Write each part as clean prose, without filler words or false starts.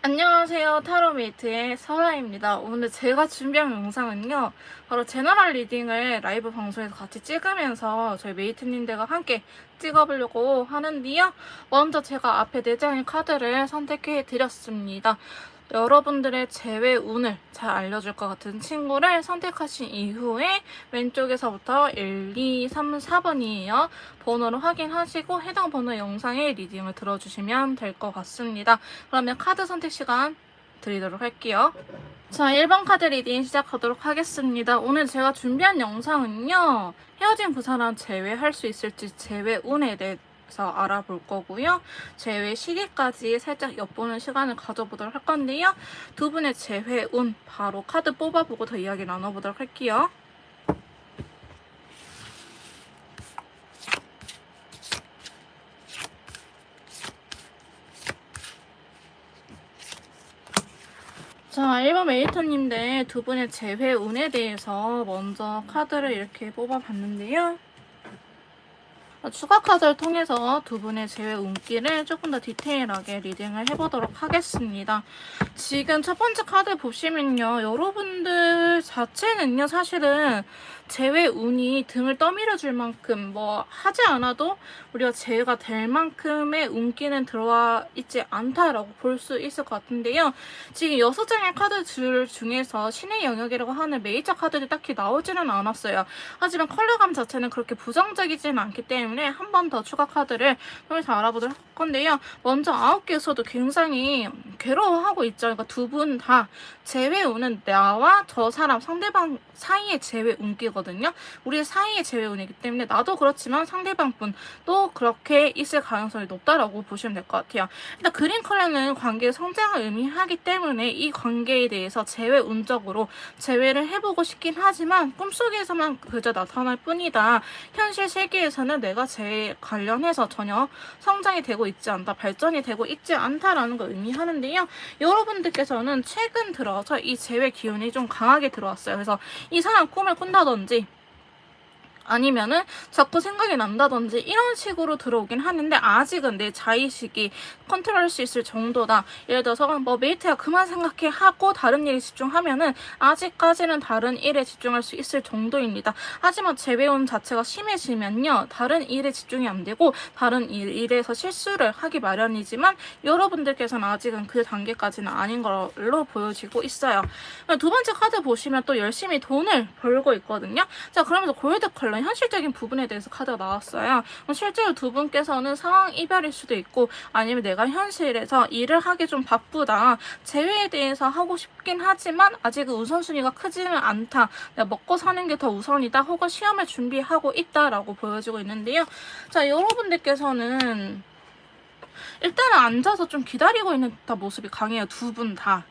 안녕하세요. 타로메이트의 설아입니다. 오늘 제가 준비한 영상은요, 바로 제너럴 리딩을 라이브 방송에서 같이 찍으면서 저희 메이트님들과 함께 찍어보려고 하는데요. 먼저 제가 앞에 4장의 카드를 선택해 드렸습니다. 여러분들의 재회 운을 잘 알려줄 것 같은 친구를 선택하신 이후에 왼쪽에서부터 1, 2, 3, 4번이에요. 번호를 확인하시고 해당 번호 영상의 리딩을 들어주시면 될 것 같습니다. 그러면 카드 선택 시간 드리도록 할게요. 자, 1번 카드 리딩 시작하도록 하겠습니다. 오늘 제가 준비한 영상은요, 헤어진 그 사람 재회할 수 있을지 재회 운에 대해 알아볼 거고요. 재회 시기까지 살짝 엿보는 시간을 가져보도록 할 건데요. 두 분의 재회 운 바로 카드 뽑아보고 더 이야기 나눠보도록 할게요. 자, 1번 메이터님들 두 분의 재회 운에 대해서 먼저 카드를 이렇게 뽑아봤는데요. 추가 카드를 통해서 두 분의 재회 운기를 조금 더 디테일하게 리딩을 해보도록 하겠습니다. 지금 첫 번째 카드 보시면요, 여러분들 자체는요, 사실은 재회 운이 등을 떠밀어 줄 만큼 뭐 하지 않아도 우리가 재회가 될 만큼의 운기는 들어와 있지 않다라고 볼 수 있을 것 같은데요. 지금 6장의 카드 줄 중에서 신의 영역이라고 하는 메이저 카드들이 딱히 나오지는 않았어요. 하지만 컬러감 자체는 그렇게 부정적이지는 않기 때문에 한 번 더 추가 카드를 통해서 알아보도록 할 건데요. 먼저 9개에서도 굉장히 괴로워하고 있죠. 그러니까 두 분 다 재회 운은 나와 저 사람 상대방 사이의 재회 운기거든요. 우리 사이의 재회 운이기 때문에 나도 그렇지만 상대방 분도 그렇게 있을 가능성이 높다라고 보시면 될 것 같아요. 일단 그린 컬러는 관계의 성장을 의미하기 때문에 이 관계에 대해서 재회 운적으로 재회를 해보고 싶긴 하지만 꿈속에서만 그저 나타날 뿐이다. 현실 세계에서는 내가 재회 관련해서 전혀 성장이 되고 있지 않다, 발전이 되고 있지 않다라는 걸 의미하는데요. 여러분들께서는 최근 들어서 이 재회 기운이 좀 강하게 들어왔어요. 그래서 이 사람 꿈을 꾼다든지 아니면은 자꾸 생각이 난다든지 이런 식으로 들어오긴 하는데 아직은 내 자의식이 컨트롤할 수 있을 정도다. 예를 들어서 뭐 메이트야 그만 생각해 하고 다른 일에 집중하면은 아직까지는 다른 일에 집중할 수 있을 정도입니다. 하지만 재배운 자체가 심해지면요, 다른 일에 집중이 안 되고 다른 일에서 실수를 하기 마련이지만 여러분들께서는 아직은 그 단계까지는 아닌 걸로 보여지고 있어요. 두 번째 카드 보시면 또 열심히 돈을 벌고 있거든요. 자, 그러면서 골드 컬러 현실적인 부분에 대해서 카드가 나왔어요. 실제로 두 분께서는 상황 이별일 수도 있고 아니면 내가 현실에서 일을 하기 좀 바쁘다, 재회에 대해서 하고 싶긴 하지만 아직은 우선순위가 크지는 않다, 내가 먹고 사는 게 더 우선이다, 혹은 시험을 준비하고 있다라고 보여지고 있는데요. 자, 여러분들께서는 일단은 앉아서 좀 기다리고 있는 듯한 모습이 강해요. 두 분 다.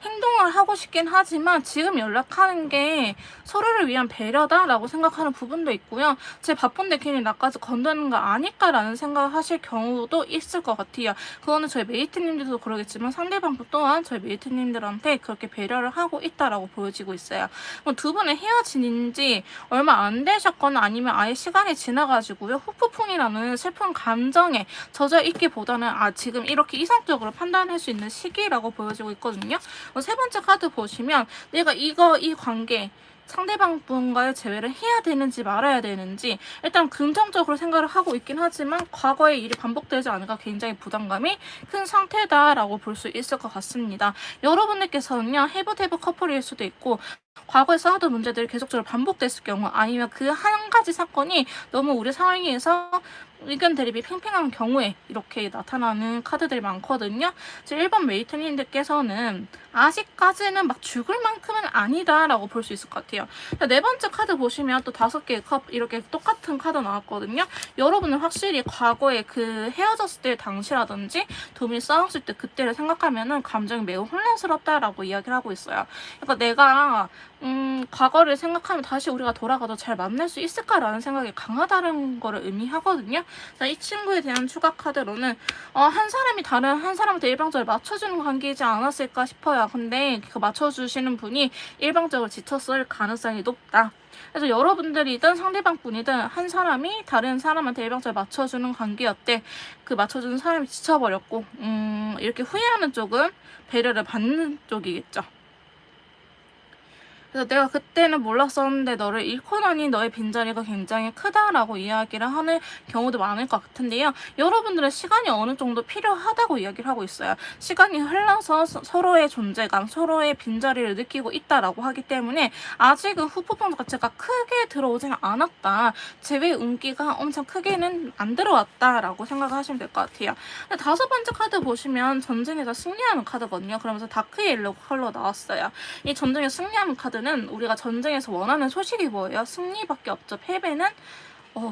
행동을 하고 싶긴 하지만 지금 연락하는 게 서로를 위한 배려다라고 생각하는 부분도 있고요. 제 바쁜데 괜히 나까지 건드는 거 아닐까라는 생각을 하실 경우도 있을 것 같아요. 그거는 저희 메이트님들도 그러겠지만 상대방 또한 저희 메이트님들한테 그렇게 배려를 하고 있다라고 보여지고 있어요. 두 분은 헤어진 지 얼마 안 되셨거나 아니면 아예 시간이 지나가지고요, 후폭풍이라는 슬픈 감정에 젖어 있기보다는 지금 이렇게 이성적으로 판단할 수 있는 시기라고 보여지고 있거든요. 세 번째 카드 보시면 내가 이 관계 상대방 분과의 재회를 해야 되는지 말아야 되는지 일단 긍정적으로 생각을 하고 있긴 하지만 과거의 일이 반복되지 않으니까 굉장히 부담감이 큰 상태다라고 볼 수 있을 것 같습니다. 여러분들께서는요, 해브 커플일 수도 있고 과거에 쌓아둔 문제들이 계속적으로 반복됐을 경우 아니면 그 한 가지 사건이 너무 우리 상황에서 의견 대립이 팽팽한 경우에 이렇게 나타나는 카드들이 많거든요. 1번 메이트님들께서는 아직까지는 막 죽을 만큼은 아니다라고 볼 수 있을 것 같아요. 네 번째 카드 보시면 또 5개의 컵 이렇게 똑같은 카드 나왔거든요. 여러분은 확실히 과거에 그 헤어졌을 때 당시라든지 두 분이 싸웠을 때 그때를 생각하면은 감정이 매우 혼란스럽다라고 이야기를 하고 있어요. 그러니까 내가 과거를 생각하면 다시 우리가 돌아가도 잘 만날 수 있을까라는 생각이 강하다는 거를 의미하거든요. 자, 이 친구에 대한 추가 카드로는 한 사람이 다른 한 사람한테 일방적으로 맞춰주는 관계이지 않았을까 싶어요. 근데 그 맞춰주시는 분이 일방적으로 지쳤을 가능성이 높다. 그래서 여러분들이든 상대방 분이든 한 사람이 다른 사람한테 일방적으로 맞춰주는 관계였대. 그 맞춰주는 사람이 지쳐버렸고 이렇게 후회하는 쪽은 배려를 받는 쪽이겠죠. 그래서 내가 그때는 몰랐었는데 너를 잃고 나니 너의 빈자리가 굉장히 크다라고 이야기를 하는 경우도 많을 것 같은데요. 여러분들은 시간이 어느 정도 필요하다고 이야기를 하고 있어요. 시간이 흘러서 서로의 존재감, 서로의 빈자리를 느끼고 있다라고 하기 때문에 아직은 후폭풍 자체가 크게 들어오지는 않았다. 제외 운기가 엄청 크게는 안 들어왔다라고 생각하시면 될 것 같아요. 다섯 번째 카드 보시면 전쟁에서 승리하는 카드거든요. 그러면서 다크 옐로우 컬러 나왔어요. 이 전쟁에 승리하는 카드는 우리가 전쟁에서 원하는 소식이 뭐예요? 승리밖에 없죠. 패배는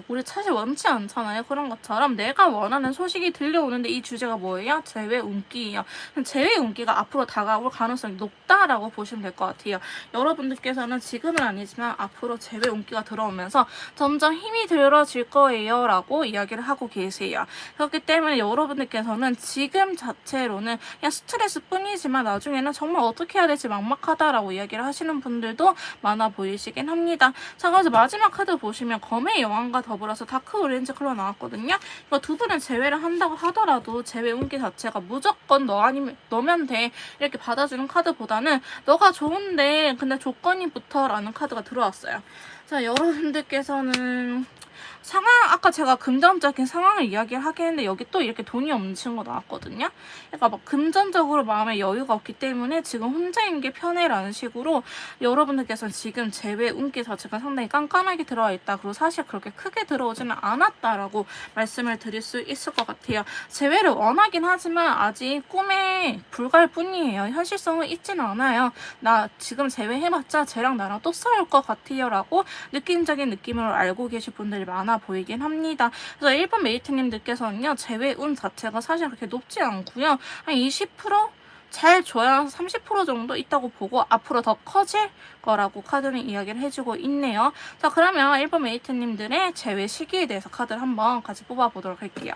우리 사실 원치 않잖아요. 그런 것처럼 내가 원하는 소식이 들려오는데 이 주제가 뭐예요? 재회 운기예요. 재회 운기가 앞으로 다가올 가능성이 높다라고 보시면 될 것 같아요. 여러분들께서는 지금은 아니지만 앞으로 재회 운기가 들어오면서 점점 힘이 들어질 거예요 라고 이야기를 하고 계세요. 그렇기 때문에 여러분들께서는 지금 자체로는 그냥 스트레스 뿐이지만 나중에는 정말 어떻게 해야 될지 막막하다라고 이야기를 하시는 분들도 많아 보이시긴 합니다. 자, 그래서 마지막 카드 보시면 검의 여왕 과 더불어서 다크 오렌지 컬러 나왔거든요. 이거 두 분을 제외를 한다고 하더라도 제외 운기 자체가 무조건 너 아니면 너면 돼 이렇게 받아주는 카드보다는 너가 좋은데 근데 조건이 붙어라는 카드가 들어왔어요. 자, 여러분들께서는 아까 제가 금전적인 상황을 이야기를 하긴 했는데 여기 또 이렇게 돈이 없는 친구가 나왔거든요. 그러니까 막 금전적으로 마음에 여유가 없기 때문에 지금 혼자인 게 편해라는 식으로 여러분들께서는 지금 재회 운기 자체가 상당히 깐깐하게 들어와 있다. 그리고 사실 그렇게 크게 들어오지는 않았다라고 말씀을 드릴 수 있을 것 같아요. 재회를 원하긴 하지만 아직 꿈에 불과할 뿐이에요. 현실성은 있지는 않아요. 나 지금 재회해봤자 쟤랑 나랑 또 싸울 것 같아요 라고 느낌적인 느낌으로 알고 계실 분들이 많아 보이긴 합니다. 그래서 1번 메이트님들께서는요, 재회 운 자체가 사실 그렇게 높지 않고요. 한 20%? 잘 줘야 30% 정도 있다고 보고 앞으로 더 커질 거라고 카드는 이야기를 해주고 있네요. 자, 그러면 1번 메이트님들의 재회 시기에 대해서 카드를 한번 같이 뽑아보도록 할게요.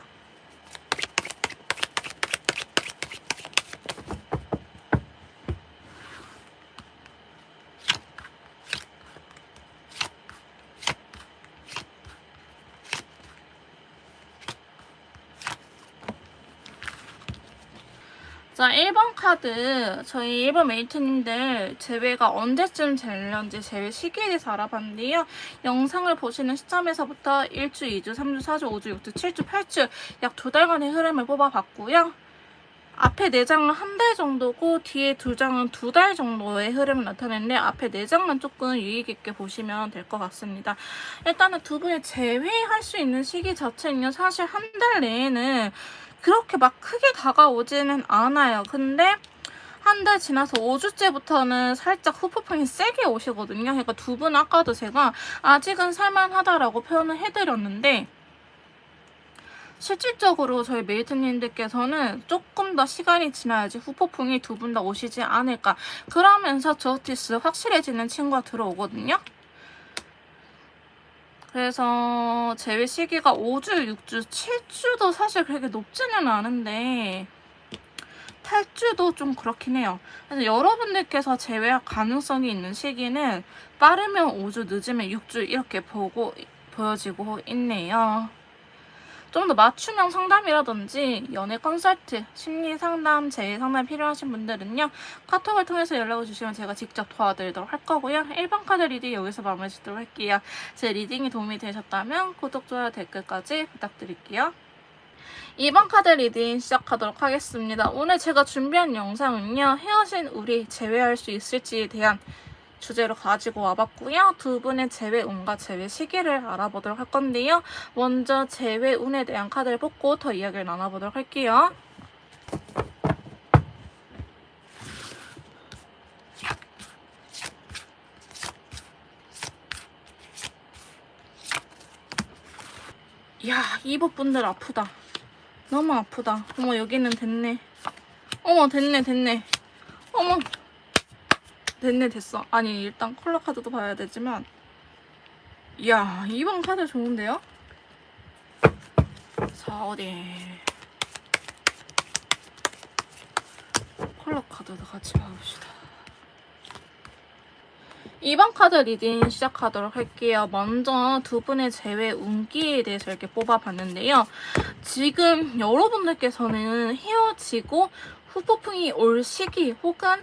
자, 1번 카드, 저희 1번 메이트님들 재회가 언제쯤 될런지 재회 시기에 대해서 알아봤는데요. 영상을 보시는 시점에서부터 1주, 2주, 3주, 4주, 5주, 6주, 7주, 8주 약 2달간의 흐름을 뽑아봤고요. 앞에 4장은 한 달 정도고 뒤에 2장은 2달 정도의 흐름을 나타내는데 앞에 4장만 조금 유의 깊게 보시면 될 것 같습니다. 일단은 두 분이 재회할 수 있는 시기 자체는요. 사실 한 달 내에는 그렇게 막 크게 다가오지는 않아요. 근데 한 달 지나서 5주째부터는 살짝 후폭풍이 세게 오시거든요. 그러니까 두 분 아까도 제가 아직은 살만하다라고 표현을 해드렸는데 실질적으로 저희 메이트님들께서는 조금 더 시간이 지나야지 후폭풍이 두 분 다 오시지 않을까. 그러면서 저스티스 확실해지는 친구가 들어오거든요. 그래서 재회 시기가 5주, 6주, 7주도 사실 그렇게 높지는 않은데 8주도 좀 그렇긴 해요. 그래서 여러분들께서 재회할 가능성이 있는 시기는 빠르면 5주, 늦으면 6주 이렇게 보여지고 있네요. 좀 더 맞춤형 상담이라든지 연애 컨설트, 심리 상담, 재해 상담 필요하신 분들은요. 카톡을 통해서 연락을 주시면 제가 직접 도와드리도록 할 거고요. 1번 카드 리딩 여기서 마무리 짓도록 할게요. 제 리딩이 도움이 되셨다면 구독, 좋아요, 댓글까지 부탁드릴게요. 2번 카드 리딩 시작하도록 하겠습니다. 오늘 제가 준비한 영상은요. 헤어진 우리 재회할 수 있을지에 대한 주제로 가지고 와봤고요. 두 분의 재회 운과 재회 시기를 알아보도록 할 건데요. 먼저 재회 운에 대한 카드를 뽑고 더 이야기를 나눠보도록 할게요. 이야, 이복분들 아프다. 너무 아프다. 어머, 여기는 됐네. 어머, 됐네. 어머, 됐어. 아니, 일단 컬러 카드도 봐야 되지만 이야, 2번 카드 좋은데요? 자, 어디 컬러 카드도 같이 봐봅시다. 이번 카드 리딩 시작하도록 할게요. 먼저 두 분의 재회 운기에 대해서 이렇게 뽑아봤는데요. 지금 여러분들께서는 헤어지고 후폭풍이 올 시기 혹은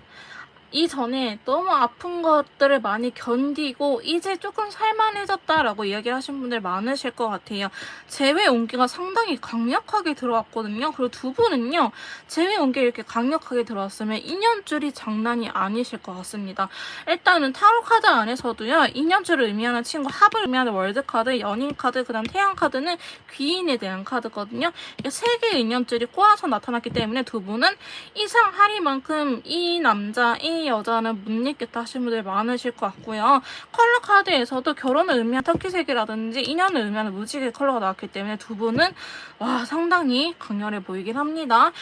이전에 너무 아픈 것들을 많이 견디고 이제 조금 살만해졌다라고 이야기하신 분들 많으실 것 같아요. 재회 온기가 상당히 강력하게 들어왔거든요. 그리고 두 분은요. 재회 온기 이렇게 강력하게 들어왔으면 인연줄이 장난이 아니실 것 같습니다. 일단은 타로 카드 안에서도요. 인연줄을 의미하는 친구, 합을 의미하는 월드카드, 연인카드, 그 다음 태양카드는 귀인에 대한 카드거든요. 세 개의 인연줄이 꼬아서 나타났기 때문에 두 분은 이상하리만큼 이 남자, 이 여자는 못 잊겠다 하시는 분들 많으실 것 같고요. 컬러 카드에서도 결혼을 의미한 터키색이라든지 인연을 의미하는 무지개 컬러가 나왔기 때문에 두 분은 상당히 강렬해 보이긴 합니다.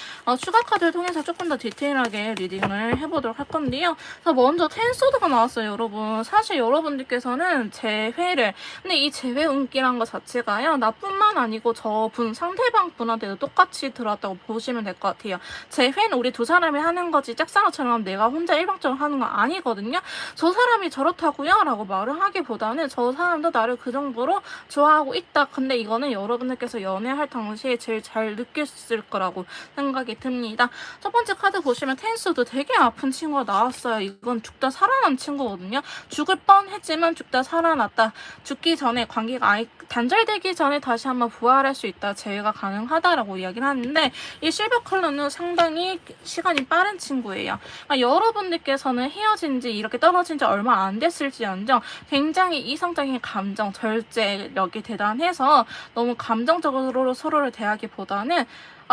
추가 카드를 통해서 조금 더 디테일하게 리딩을 해보도록 할 건데요. 먼저 텐소드가 나왔어요, 여러분. 사실 여러분들께서는 재회를 근데 이 재회 운기란 것 자체가요. 나뿐만 아니고 저분 상대방 분한테도 똑같이 들어왔다고 보시면 될 것 같아요. 재회는 우리 두 사람이 하는 거지 짝사랑처럼 내가 혼자 일방적으로 하는 건 아니거든요. 저 사람이 저렇다고요? 라고 말을 하기보다는 저 사람도 나를 그 정도로 좋아하고 있다. 근데 이거는 여러분들께서 연애할 당시에 제일 잘 느꼈을 거라고 생각이 듭니다. 첫 번째 카드 보시면 텐스도 되게 아픈 친구가 나왔어요. 이건 죽다 살아난 친구거든요. 죽을 뻔했지만 죽다 살아났다. 죽기 전에 관계가 단절되기 전에 다시 한번 부활할 수 있다. 재회가 가능하다라고 이야기를 하는데 이 실버 컬러는 상당히 시간이 빠른 친구예요. 그러니까 여러분들께서는 헤어진 지 이렇게 떨어진 지 얼마 안 됐을지언정 굉장히 이성적인 감정, 절제력이 대단해서 너무 감정적으로 서로를 대하기보다는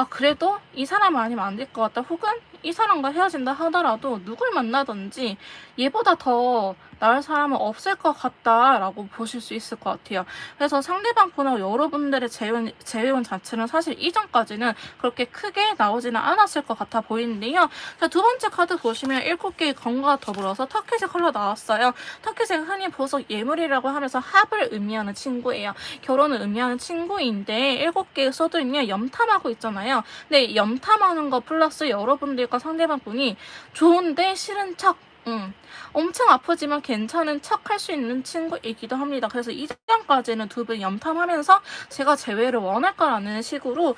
그래도 이 사람 아니면 안 될 것 같다. 혹은 이 사람과 헤어진다 하더라도 누굴 만나든지 얘보다 더 나을 사람은 없을 것 같다라고 보실 수 있을 것 같아요. 그래서 상대방 분하고 여러분들의 재회운 자체는 사실 이전까지는 그렇게 크게 나오지는 않았을 것 같아 보이는데요. 자, 두 번째 카드 보시면 7개의 검과 더불어서 터키색 컬러 나왔어요. 터키색 흔히 보석 예물이라고 하면서 합을 의미하는 친구예요. 결혼을 의미하는 친구인데 7개의 써도있냐 염탐하고 있잖아요. 근데 염탐하는 거 플러스 여러분들과 상대방 분이 좋은데 싫은 척 엄청 아프지만 괜찮은 척 할 수 있는 친구이기도 합니다. 그래서 이전까지는 두 분 염탐하면서 제가 재회를 원할까라는 식으로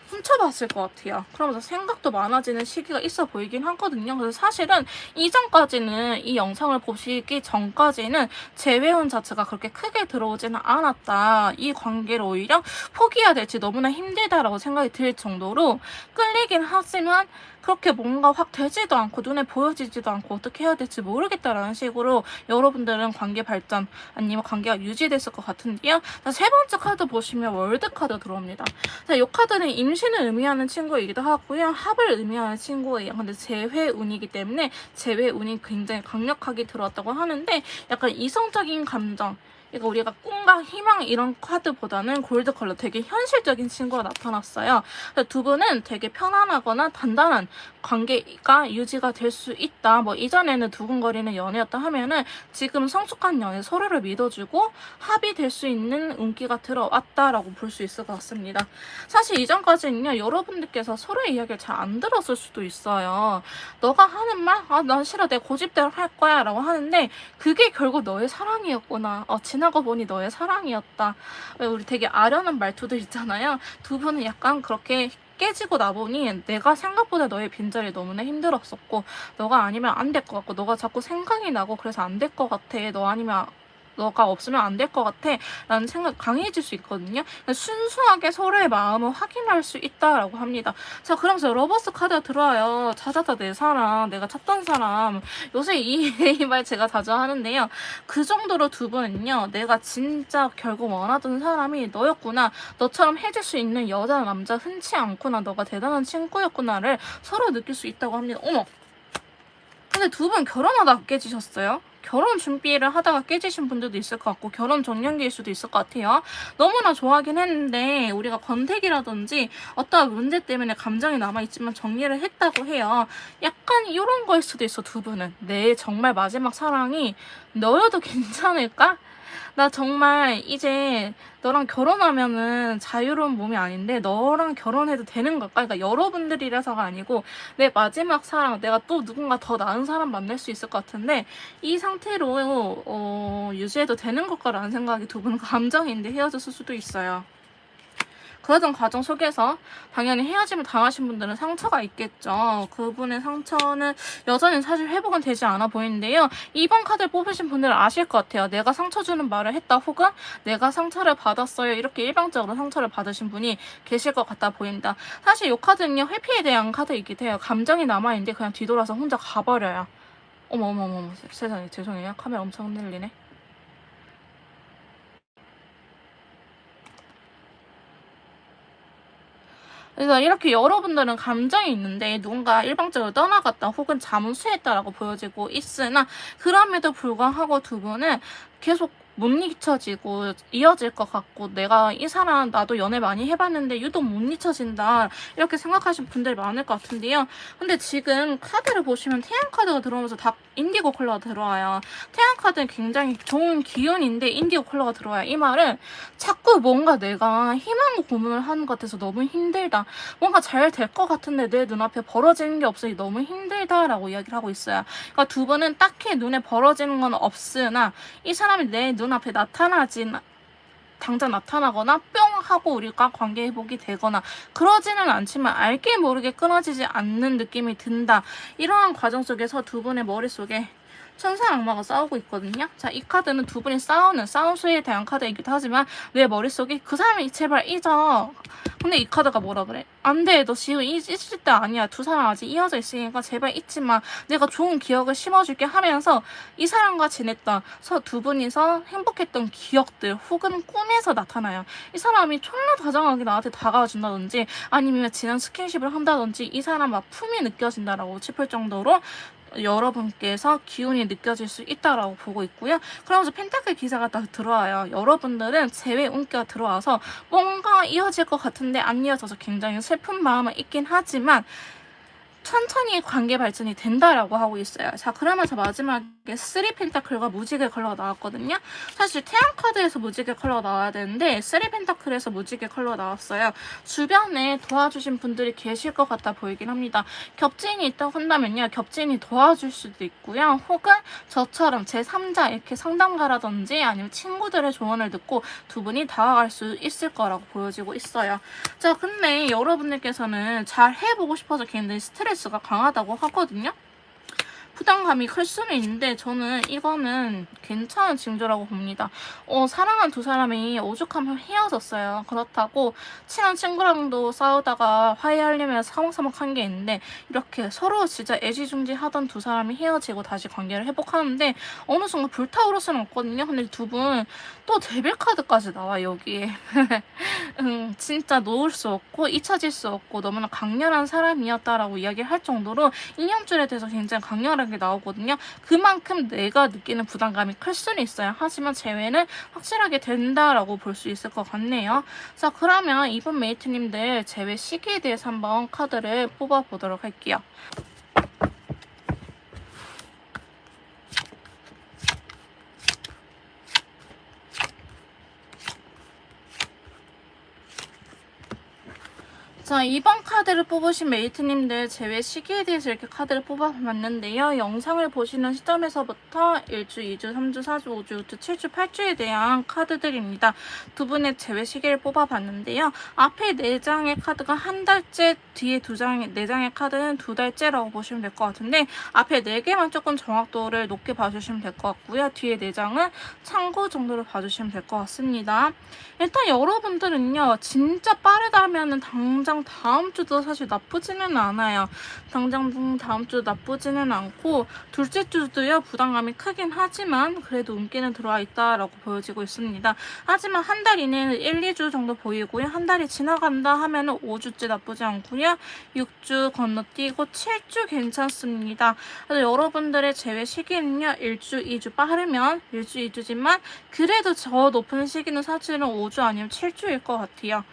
훔쳐봤을 것 같아요. 그러면서 생각도 많아지는 시기가 있어 보이긴 하거든요. 그래서 사실은 이전까지는 이 영상을 보시기 전까지는 재회운 자체가 그렇게 크게 들어오지는 않았다. 이 관계를 오히려 포기해야 될지 너무나 힘들다라고 생각이 들 정도로 끌리긴 하지만 그렇게 뭔가 확 되지도 않고 눈에 보여지지도 않고 어떻게 해야 될지 모르겠다라는 식으로 여러분들은 관계 발전 아니면 관계가 유지됐을 것 같은데요. 자, 세 번째 카드 보시면 월드 카드 들어옵니다. 자, 이 카드는 임신을 의미하는 친구이기도 하고요. 합을 의미하는 친구예요. 근데 재회운이기 때문에 재회운이 굉장히 강력하게 들어왔다고 하는데 약간 이성적인 감정 그러니까 우리가 꿈과 희망 이런 카드보다는 골드 컬러 되게 현실적인 친구가 나타났어요. 두 분은 되게 편안하거나 단단한 관계가 유지가 될 수 있다. 이전에는 두근거리는 연애였다 하면은 지금 성숙한 연애 서로를 믿어주고 합이 될 수 있는 운기가 들어왔다라고 볼 수 있을 것 같습니다. 사실 이전까지는요 여러분들께서 서로의 이야기를 잘 안 들었을 수도 있어요. 너가 하는 말? 난 싫어. 내가 고집대로 할 거야 라고 하는데 그게 결국 너의 사랑이었구나. 지나고 보니 너의 사랑이었다. 우리 되게 아련한 말투들 있잖아요. 두 분은 약간 그렇게 깨지고 나보니 내가 생각보다 너의 빈자리 너무나 힘들었었고 너가 아니면 안 될 것 같고 너가 자꾸 생각이 나고 그래서 안 될 것 같아. 너가 없으면 안 될 것 같아 라는 생각이 강해질 수 있거든요. 순수하게 서로의 마음을 확인할 수 있다라고 합니다. 자, 그러면서 러버스 카드가 들어와요. 찾았다 내 사람, 내가 찾던 사람. 요새 이 말 제가 자주 하는데요. 그 정도로 두 분은요. 내가 진짜 결국 원하던 사람이 너였구나. 너처럼 해줄 수 있는 여자, 남자 흔치 않구나. 너가 대단한 친구였구나를 서로 느낄 수 있다고 합니다. 어머! 근데 두 분 결혼하다가 깨지셨어요? 결혼 준비를 하다가 깨지신 분들도 있을 것 같고 결혼 정년기일 수도 있을 것 같아요. 너무나 좋아하긴 했는데 우리가 권태기라든지 어떠한 문제 때문에 감정이 남아있지만 정리를 했다고 해요. 약간 이런 거일 수도 있어. 두 분은 내 정말 마지막 사랑이 너여도 괜찮을까? 나 정말 이제 너랑 결혼하면은 자유로운 몸이 아닌데 너랑 결혼해도 되는 걸까? 그러니까 여러분들이라서가 아니고 내 마지막 사랑, 내가 또 누군가 더 나은 사람 만날 수 있을 것 같은데 이 상태로 유지해도 되는 걸까라는 생각이 두 분 감정인데 헤어졌을 수도 있어요. 그러던 과정 속에서 당연히 헤어짐을 당하신 분들은 상처가 있겠죠. 그분의 상처는 여전히 사실 회복은 되지 않아 보이는데요. 2번 카드를 뽑으신 분들은 아실 것 같아요. 내가 상처 주는 말을 했다 혹은 내가 상처를 받았어요. 이렇게 일방적으로 상처를 받으신 분이 계실 것 같아 보인다. 사실 이 카드는요. 회피에 대한 카드이기도 해요. 감정이 남아있는데 그냥 뒤돌아서 혼자 가버려요. 어머 세상에 죄송해요. 카메라 엄청 흔들리네. 그래서 이렇게 여러분들은 감정이 있는데 누군가 일방적으로 떠나갔다 혹은 잠수했다라고 보여지고 있으나 그럼에도 불구하고 두 분은 계속 못 잊혀지고 이어질 것 같고 내가 이 사람 나도 연애 많이 해봤는데 유독 못 잊혀진다 이렇게 생각하시는 분들이 많을 것 같은데요. 근데 지금 카드를 보시면 태양 카드가 들어오면서 다 인디고 컬러가 들어와요. 태양 카드는 굉장히 좋은 기운인데 인디고 컬러가 들어와요. 이 말은 자꾸 뭔가 내가 희망 고문을 하는 것 같아서 너무 힘들다. 뭔가 잘 될 것 같은데 내 눈앞에 벌어지는 게 없으니 너무 힘들다라고 이야기를 하고 있어요. 그러니까 두 분은 딱히 눈에 벌어지는 건 없으나 이 사람이 내 눈앞에 당장 나타나거나 뿅 하고 우리가 관계 회복이 되거나 그러지는 않지만 알게 모르게 끊어지지 않는 느낌이 든다. 이러한 과정 속에서 두 분의 머릿속에 천사 악마가 싸우고 있거든요. 자, 이 카드는 두 분이 싸우는 싸움수에 대한 카드이기도 하지만 내 머릿속에 그 사람이 제발 잊어. 근데 이 카드가 뭐라 그래? 안 돼. 너 지금 잊을 때 아니야. 두 사람 아직 이어져 있으니까 제발 잊지 마. 내가 좋은 기억을 심어줄게 하면서 이 사람과 지냈던 두 분이서 행복했던 기억들 혹은 꿈에서 나타나요. 이 사람이 졸라 다정하게 나한테 다가와 준다든지 아니면 지난 스킨십을 한다든지 이 사람 막 품이 느껴진다라고 싶을 정도로 여러분께서 기운이 느껴질 수 있다라고 보고 있고요. 그러면서 펜타클 기사가 딱 들어와요. 여러분들은 재회 운기가 들어와서 뭔가 이어질 것 같은데 안 이어져서 굉장히 슬픈 마음은 있긴 하지만 천천히 관계 발전이 된다라고 하고 있어요. 자, 그러면서 마지막에 3 펜타클과 무지개 컬러가 나왔거든요. 사실 태양 카드에서 무지개 컬러가 나와야 되는데 3 펜타클에서 무지개 컬러가 나왔어요. 주변에 도와주신 분들이 계실 것 같아 보이긴 합니다. 겹지인이 있다고 한다면요. 겹지인이 도와줄 수도 있고요. 혹은 저처럼 제3자 이렇게 상담가라든지 아니면 친구들의 조언을 듣고 두 분이 다가갈 수 있을 거라고 보여지고 있어요. 자, 근데 여러분들께서는 잘 해보고 싶어서 굉장히 스트레스가 강하다고 하거든요. 부담감이 클 수는 있는데 저는 이거는 괜찮은 징조라고 봅니다. 사랑한 두 사람이 오죽하면 헤어졌어요. 그렇다고 친한 친구랑도 싸우다가 화해하려면 사먹사먹한 게 있는데 이렇게 서로 진짜 애지중지하던 두 사람이 헤어지고 다시 관계를 회복하는데 어느 순간 불타오를 수는 없거든요. 근데 두 분 또 데빌 카드까지 나와 여기에. 진짜 놓을 수 없고 잊혀질 수 없고 너무나 강렬한 사람이었다라고 이야기를 할 정도로 이념줄에 대해서 굉장히 강렬하게 나오거든요. 그만큼 내가 느끼는 부담감이 클 수는 있어요. 하지만 재회는 확실하게 된다라고 볼 수 있을 것 같네요. 자, 그러면 이번 메이트님들 재회 시기에 대해서 한번 카드를 뽑아보도록 할게요. 자, 이번 카드를 뽑으신 메이트님들 제외 시기에 대해서 이렇게 카드를 뽑아봤는데요. 영상을 보시는 시점에서부터 1주, 2주, 3주, 4주, 5주, 6주, 7주, 8주에 대한 카드들입니다. 두 분의 제외 시기를 뽑아봤는데요. 앞에 4장의 카드가 한 달째, 뒤에 4장의 카드는 2달째라고 보시면 될 것 같은데 앞에 4개만 조금 정확도를 높게 봐주시면 될 것 같고요. 뒤에 4장은 참고 정도로 봐주시면 될 것 같습니다. 일단 여러분들은요. 진짜 빠르다면은 당장 다음 주도 사실 나쁘지는 않아요. 당장 다음 주 나쁘지는 않고 둘째 주도요 부담감이 크긴 하지만 그래도 운기는 들어와 있다라고 보여지고 있습니다. 하지만 한 달 이내는 1, 2주 정도 보이고요. 한 달이 지나간다 하면은 5주째 나쁘지 않고요. 6주 건너뛰고 7주 괜찮습니다. 그래서 여러분들의 제외 시기는요. 1주, 2주 빠르면 1주, 2주지만 그래도 저 높은 시기는 사실은 5주 아니면 7주일 것 같아요.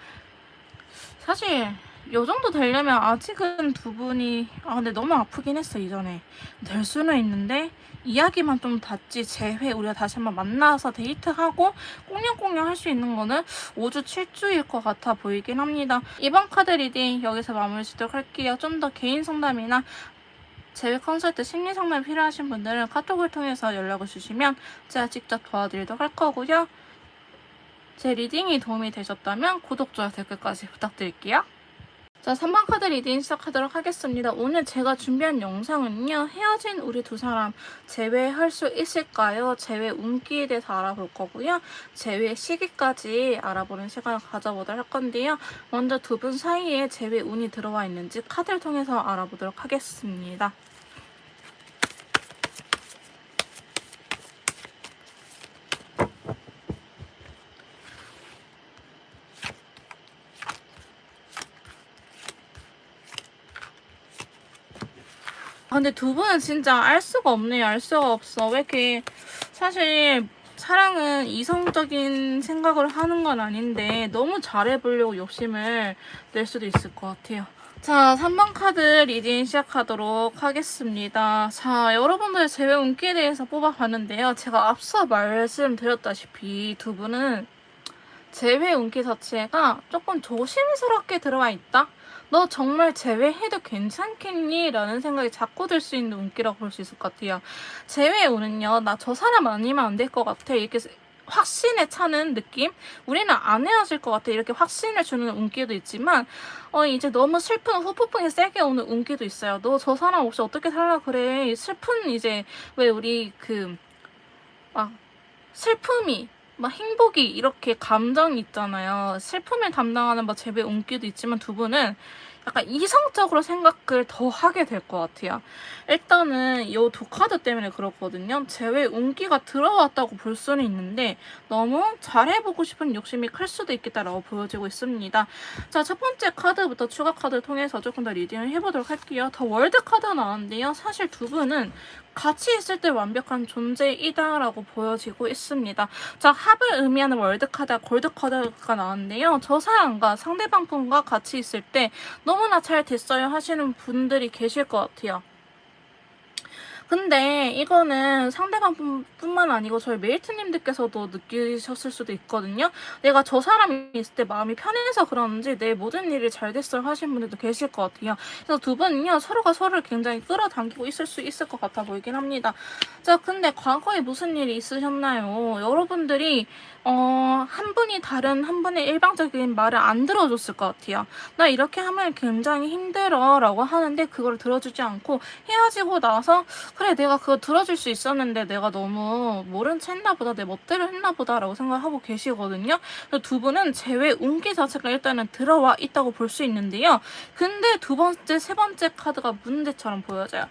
사실 요 정도 되려면 아직은 두 분이 근데 너무 아프긴 했어. 이전에 될 수는 있는데 이야기만 좀 닿지 재회 우리가 다시 한번 만나서 데이트하고 꽁냥꽁냥 할 수 있는 거는 5주 7주일 것 같아 보이긴 합니다. 이번 카드 리딩 여기서 마무리 짓도록 할게요. 좀 더 개인 상담이나 재회 컨설트 심리 상담이 필요하신 분들은 카톡을 통해서 연락을 주시면 제가 직접 도와드리도록 할 거고요. 제 리딩이 도움이 되셨다면 구독, 좋아요, 댓글까지 부탁드릴게요. 자, 3번 카드 리딩 시작하도록 하겠습니다. 오늘 제가 준비한 영상은요. 헤어진 우리 두 사람 재회할 수 있을까요? 재회 운기에 대해서 알아볼 거고요. 재회 시기까지 알아보는 시간을 가져보도록 할 건데요. 먼저 두 분 사이에 재회 운이 들어와 있는지 카드를 통해서 알아보도록 하겠습니다. 근데 두 분은 진짜 알 수가 없네요. 알 수가 없어. 왜 이렇게 사실 사랑은 이성적인 생각을 하는 건 아닌데 너무 잘해보려고 욕심을 낼 수도 있을 것 같아요. 자, 3번 카드 리딩 시작하도록 하겠습니다. 자, 여러분들의 재회 운기에 대해서 뽑아봤는데요. 제가 앞서 말씀드렸다시피 두 분은 재회 운기 자체가 조금 조심스럽게 들어와 있다? 너 정말 재회해도 괜찮겠니? 라는 생각이 자꾸 들 수 있는 운기라고 볼 수 있을 것 같아요. 재회 운은요, 나 저 사람 아니면 안 될 것 같아. 이렇게 확신에 차는 느낌? 우리는 안 헤어질 것 같아. 이렇게 확신을 주는 운기도 있지만, 이제 너무 슬픈 후폭풍이 세게 오는 운기도 있어요. 너 저 사람 없이 어떻게 살라 그래. 슬픈 이제, 왜 우리 슬픔이, 행복이 이렇게 감정이 있잖아요. 슬픔을 담당하는 재배 운기도 있지만 두 분은 약간 이성적으로 생각을 더 하게 될 것 같아요. 일단은 이 두 카드 때문에 그렇거든요. 재회 운기가 들어왔다고 볼 수는 있는데 너무 잘해보고 싶은 욕심이 클 수도 있겠다라고 보여지고 있습니다. 자, 첫 번째 카드부터 추가 카드를 통해서 조금 더 리딩을 해보도록 할게요. 더 월드 카드가 나왔는데요. 사실 두 분은 같이 있을 때 완벽한 존재이다라고 보여지고 있습니다. 자, 합을 의미하는 월드카드와 골드카드가 나왔는데요. 저 사람과 상대방 분과 같이 있을 때 너무나 잘 됐어요 하시는 분들이 계실 것 같아요. 근데 이거는 상대방 뿐만 아니고 저희 메이트님들께서도 느끼셨을 수도 있거든요. 내가 저 사람이 있을 때 마음이 편해서 그러는지 내 모든 일이 잘 됐어요 하시는 분들도 계실 것 같아요. 그래서 두 분은요, 서로가 서로를 굉장히 끌어당기고 있을 수 있을 것 같아 보이긴 합니다. 자, 근데 과거에 무슨 일이 있으셨나요? 여러분들이 한 분이 다른 한 분의 일방적인 말을 안 들어줬을 것 같아요. 나 이렇게 하면 굉장히 힘들어 라고 하는데 그걸 들어주지 않고 헤어지고 나서 그래, 내가 그거 들어줄 수 있었는데 내가 너무 모른 채 했나 보다, 내 멋대로 했나 보다 라고 생각하고 계시거든요. 두 분은 재회 운기 자체가 일단은 들어와 있다고 볼 수 있는데요. 근데 두 번째, 세 번째 카드가 문제처럼 보여져요.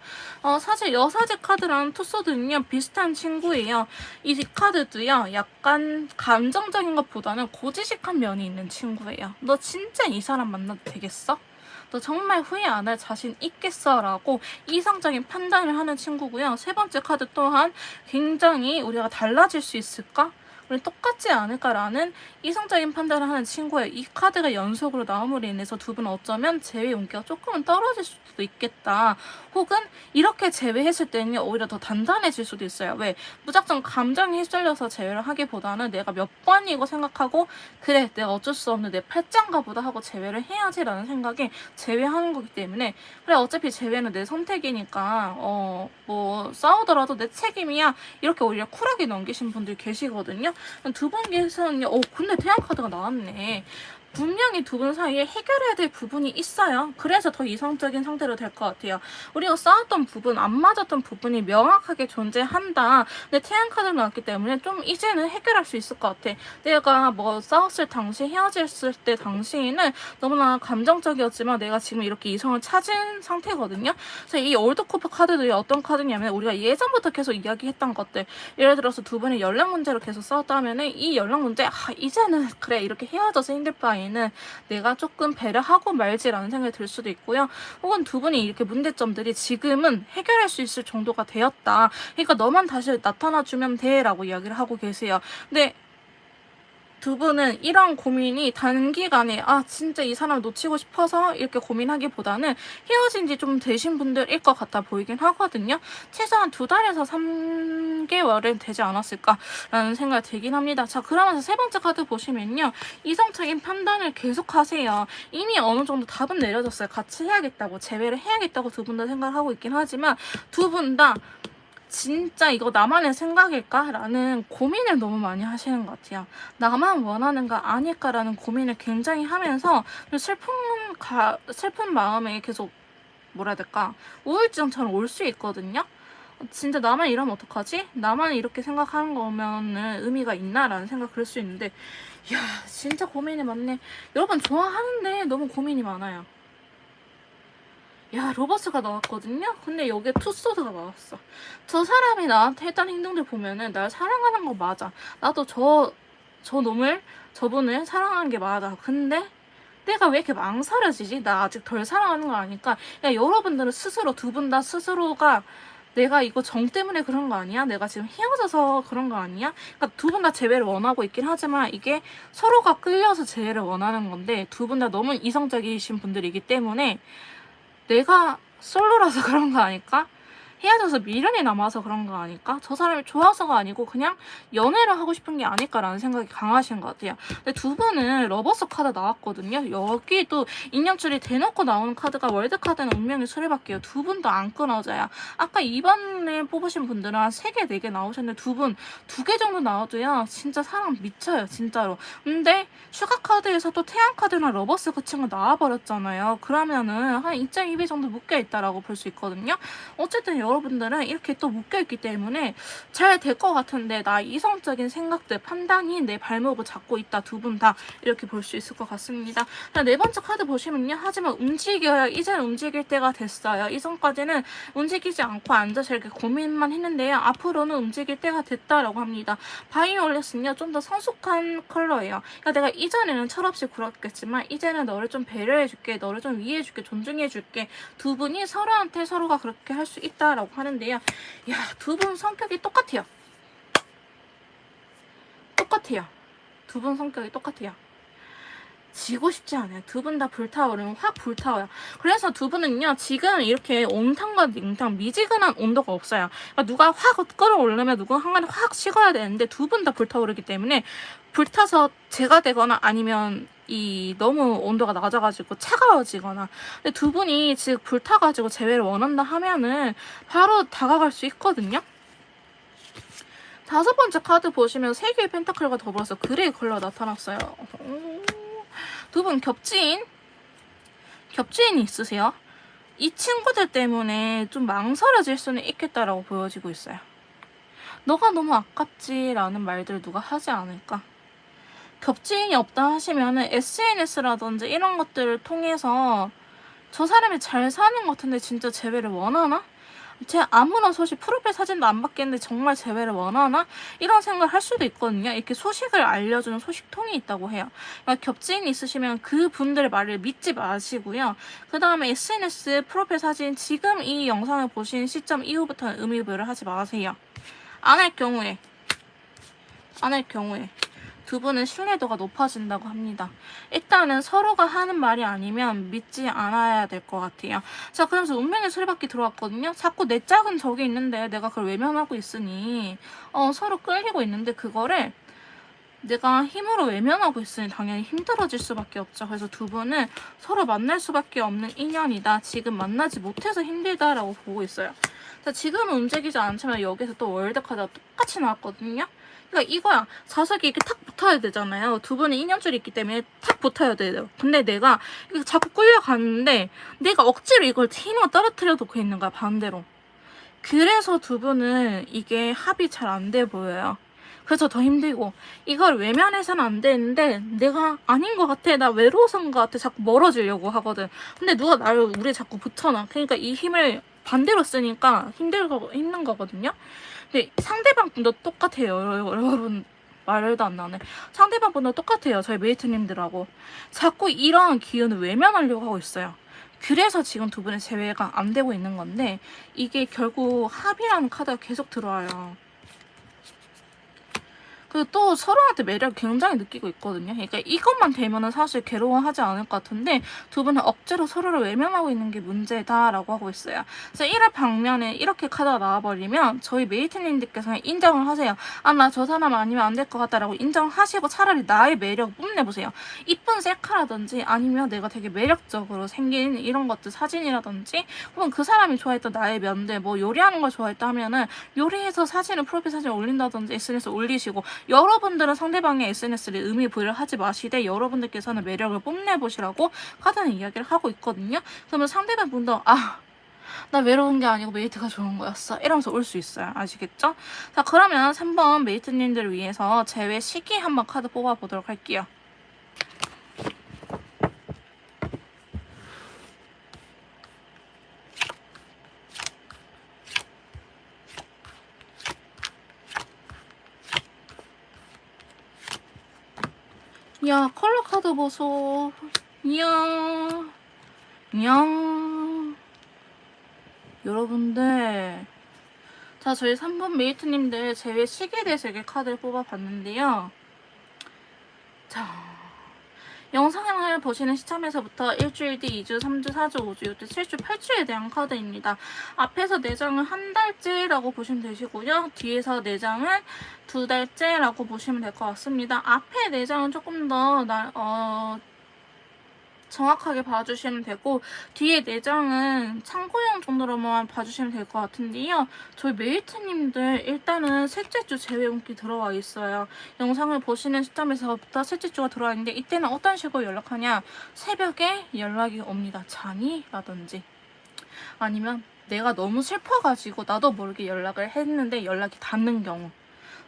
사실 여사제 카드랑 투소드는요, 비슷한 친구예요. 이 카드도요, 약간 감정적인 것보다는 고지식한 면이 있는 친구예요. 너 진짜 이 사람 만나도 되겠어? 너 정말 후회 안 할 자신 있겠어? 라고 이성적인 판단을 하는 친구고요. 세 번째 카드 또한 굉장히 우리가 달라질 수 있을까? 우리 똑같지 않을까라는 이성적인 판단을 하는 친구예요. 이 카드가 연속으로 나옴으로 인해서 두 분은 어쩌면 재회 운기가 조금은 떨어질 수도 있겠다. 혹은 이렇게 재회했을 때는 오히려 더 단단해질 수도 있어요. 왜? 무작정 감정에 휩쓸려서 재회를 하기보다는 내가 몇 번이고 생각하고 그래, 내가 어쩔 수 없는 내 팔짱가 보다 하고 재회를 해야지라는 생각에 재회하는 거기 때문에 그래, 어차피 재회는 내 선택이니까 싸우더라도 내 책임이야. 이렇게 오히려 쿨하게 넘기신 분들 계시거든요. 두 분께서는 근데 태양 카드가 나왔네. 분명히 두 분 사이에 해결해야 될 부분이 있어요. 그래서 더 이성적인 상태로 될 것 같아요. 우리가 싸웠던 부분, 안 맞았던 부분이 명확하게 존재한다. 근데 태양 카드가 나왔기 때문에 좀 이제는 해결할 수 있을 것 같아. 내가 싸웠을 당시, 헤어졌을 때 당시에는 너무나 감정적이었지만 내가 지금 이렇게 이성을 찾은 상태거든요. 그래서 이 올드코프 카드들이 어떤 카드냐면 우리가 예전부터 계속 이야기했던 것들, 예를 들어서 두 분이 연락 문제로 계속 싸웠다면은 이 연락 문제, 이제는 그래, 이렇게 헤어져서 힘들 바에 는 내가 조금 배려하고 말지라는 생각이 들 수도 있고요. 혹은 두 분이 이렇게 문제점들이 지금은 해결할 수 있을 정도가 되었다. 그러니까 너만 다시 나타나주면 돼 라고 이야기를 하고 계세요. 근데 두 분은 이런 고민이 단기간에 진짜 이 사람 놓치고 싶어서 이렇게 고민하기보다는 헤어진 지 좀 되신 분들일 것 같아 보이긴 하거든요. 최소한 2달에서 3개월은 되지 않았을까라는 생각이 들긴 합니다. 자, 그러면서 세 번째 카드 보시면요. 이성적인 판단을 계속 하세요. 이미 어느 정도 답은 내려졌어요. 같이 해야겠다고, 재회를 해야겠다고 두 분 다 생각을 하고 있긴 하지만 두 분 다 진짜 이거 나만의 생각일까? 라는 고민을 너무 많이 하시는 것 같아요. 나만 원하는 거 아닐까라는 고민을 굉장히 하면서 슬픈 마음에 계속 뭐라 해야 될까? 우울증처럼 올 수 있거든요. 진짜 나만 이러면 어떡하지? 나만 이렇게 생각하는 거면은 의미가 있나라는 생각 그럴 수 있는데, 이야, 진짜 고민이 많네. 여러분 좋아하는데 너무 고민이 많아요. 야, 로버스가 나왔거든요? 근데 여기에 투소드가 나왔어. 저 사람이 나한테 했던 행동들 보면은 날 사랑하는 거 맞아. 나도 저분을 사랑하는 게 맞아. 근데 내가 왜 이렇게 망설여지지? 나 아직 덜 사랑하는 거 아니까. 야, 여러분들은 스스로, 두 분 다 스스로가 내가 이거 정 때문에 그런 거 아니야? 내가 지금 헤어져서 그런 거 아니야? 그러니까 두 분 다 재회를 원하고 있긴 하지만 이게 서로가 끌려서 재회를 원하는 건데 두 분 다 너무 이성적이신 분들이기 때문에 내가 솔로라서 그런 거 아닐까? 헤어져서 미련이 남아서 그런 거 아닐까? 저 사람이 좋아서가 아니고 그냥 연애를 하고 싶은 게 아닐까라는 생각이 강하신 것 같아요. 근데 두 분은 러버스 카드 나왔거든요. 여기도 인연줄이 대놓고 나오는 카드가 월드카드는 운명의 수레바퀴예요. 두 분도 안 끊어져요. 아까 2번에 뽑으신 분들은 한 3개, 4개 나오셨는데 두 분 2개 정도 나와도요. 진짜 사랑 미쳐요. 진짜로. 근데 슈가 카드에서 또 태양 카드나 러버스 그 친구 나와버렸잖아요. 그러면은 한 2.2배 정도 묶여있다라고 볼 수 있거든요. 어쨌든 여러분들은 이렇게 또 묶여있기 때문에 잘 될 것 같은데 나 이성적인 생각들, 판단이 내 발목을 잡고 있다. 두 분 다 이렇게 볼 수 있을 것 같습니다. 자, 네 번째 카드 보시면요. 하지만 움직여요. 이제는 움직일 때가 됐어요. 이전까지는 움직이지 않고 앉아서 이렇게 고민만 했는데요. 앞으로는 움직일 때가 됐다라고 합니다. 바이올렛은요. 좀 더 성숙한 컬러예요. 그러니까 내가 이전에는 철없이 굴었겠지만 이제는 너를 좀 배려해줄게. 너를 좀 위해줄게. 존중해줄게. 두 분이 서로한테 서로가 그렇게 할 수 있다라고 하는데요. 야, 두 분 성격이 똑같아요. 두 분 성격이 똑같아요. 지고 싶지 않아요. 두 분 다 불타오르면 확 불타워요. 그래서 두 분은요, 지금 이렇게 온탕과 냉탕, 미지근한 온도가 없어요. 그러니까 누가 확 끌어올르면 누가 한간에 확 식어야 되는데 두 분 다 불타오르기 때문에 불타서 재가 되거나 아니면 너무 온도가 낮아가지고 차가워지거나. 근데 두 분이 지금 불타가지고 재회를 원한다 하면은 바로 다가갈 수 있거든요. 5번째 카드 보시면 3개의 펜타클과 더불어서 그레이 컬러 나타났어요. 두 분 겹지인이 있으세요? 이 친구들 때문에 좀 망설여질 수는 있겠다라고 보여지고 있어요. 너가 너무 아깝지라는 말들 누가 하지 않을까? 겹지인이 없다 하시면은 SNS라든지 이런 것들을 통해서 저 사람이 잘 사는 것 같은데 진짜 재회를 원하나? 제 아무런 소식, 프로필 사진도 안 받겠는데 정말 재회를 원하나? 이런 생각을 할 수도 있거든요. 이렇게 소식을 알려주는 소식통이 있다고 해요. 그러니까 겹지인이 있으시면 그 분들의 말을 믿지 마시고요. 그 다음에 SNS 프로필 사진 지금 이 영상을 보신 시점 이후부터는 의미부여를 하지 마세요. 안 할 경우에 두 분은 신뢰도가 높아진다고 합니다. 일단은 서로가 하는 말이 아니면 믿지 않아야 될 것 같아요. 자, 그러면서 운명의 수레바퀴 들어왔거든요. 자꾸 내 짝은 저기 있는데 내가 그걸 외면하고 있으니 서로 끌리고 있는데 그거를 내가 힘으로 외면하고 있으니 당연히 힘들어질 수밖에 없죠. 그래서 두 분은 서로 만날 수밖에 없는 인연이다. 지금 만나지 못해서 힘들다라고 보고 있어요. 자, 지금은 움직이지 않지만 여기서 또 월드카드가 똑같이 나왔거든요. 그러니까 이거야. 자석이 이렇게 탁 붙어야 되잖아요. 두 분은 인연줄이 있기 때문에 탁 붙어야 돼요. 근데 내가 이렇게 자꾸 끌려가는데 내가 억지로 이걸 힘으로 떨어뜨려 놓고 있는 거야. 반대로. 그래서 두 분은 이게 합이 잘 안 돼 보여요. 그래서 더 힘들고 이걸 외면해서는 안 되는데 내가 아닌 것 같아. 나 외로워서인 것 같아. 자꾸 멀어지려고 하거든. 근데 누가 우리 자꾸 붙여놔. 그러니까 이 힘을 반대로 쓰니까 힘든 거거든요. 근데 상대방 분도 똑같아요. 여러분 말도 안 나네. 상대방 분도 똑같아요. 저희 메이트님들하고 자꾸 이런 기운을 외면하려고 하고 있어요. 그래서 지금 두 분의 재회가 안 되고 있는 건데 이게 결국 합이라는 카드가 계속 들어와요. 그리고 또 서로한테 매력을 굉장히 느끼고 있거든요. 그러니까 이것만 되면은 사실 괴로워하지 않을 것 같은데 두 분은 억지로 서로를 외면하고 있는 게 문제다라고 하고 있어요. 그래서 이럴 방면에 이렇게 카드가 나와버리면 저희 메이트님들께서는 인정을 하세요. 아, 나 저 사람 아니면 안 될 것 같다라고 인정하시고 차라리 나의 매력을 뽐내보세요. 이쁜 셀카라든지 아니면 내가 되게 매력적으로 생긴 이런 것들 사진이라든지 혹은 그 사람이 좋아했던 나의 면들 뭐 요리하는 걸 좋아했다 하면은 요리해서 사진을 프로필 사진 올린다든지 SNS 올리시고 여러분들은 상대방의 SNS를 의미 부여를 하지 마시되 여러분들께서는 매력을 뽐내보시라고 카드는 이야기를 하고 있거든요. 그러면 상대방 분도 나 외로운 게 아니고 메이트가 좋은 거였어 이러면서 올 수 있어요. 아시겠죠? 자, 그러면 3번 메이트님들을 위해서 제외 시기 한번 카드 뽑아보도록 할게요. 야, 컬러 카드 보소. 이야. 이야. 여러분들. 자, 저희 3번 메이트님들 제외 시기에 대해서 이렇게 카드를 뽑아봤는데요. 자. 영상을 보시는 시점에서부터 일주일 뒤, 2주, 3주, 4주, 5주, 6주, 7주, 8주에 대한 카드입니다. 앞에서 4장은 한 달째라고 보시면 되시고요. 뒤에서 4장은 2달째라고 보시면 될 것 같습니다. 앞에 4장은 조금 더 정확하게 봐주시면 되고 뒤에 4장은 참고용 정도로만 봐주시면 될 것 같은데요. 저희 메이트님들 일단은 셋째 주 제외 운기 들어와 있어요. 영상을 보시는 시점에서부터 셋째 주가 들어와 있는데 이때는 어떤 식으로 연락하냐. 새벽에 연락이 옵니다. 자니? 라든지 아니면 내가 너무 슬퍼가지고 나도 모르게 연락을 했는데 연락이 닿는 경우,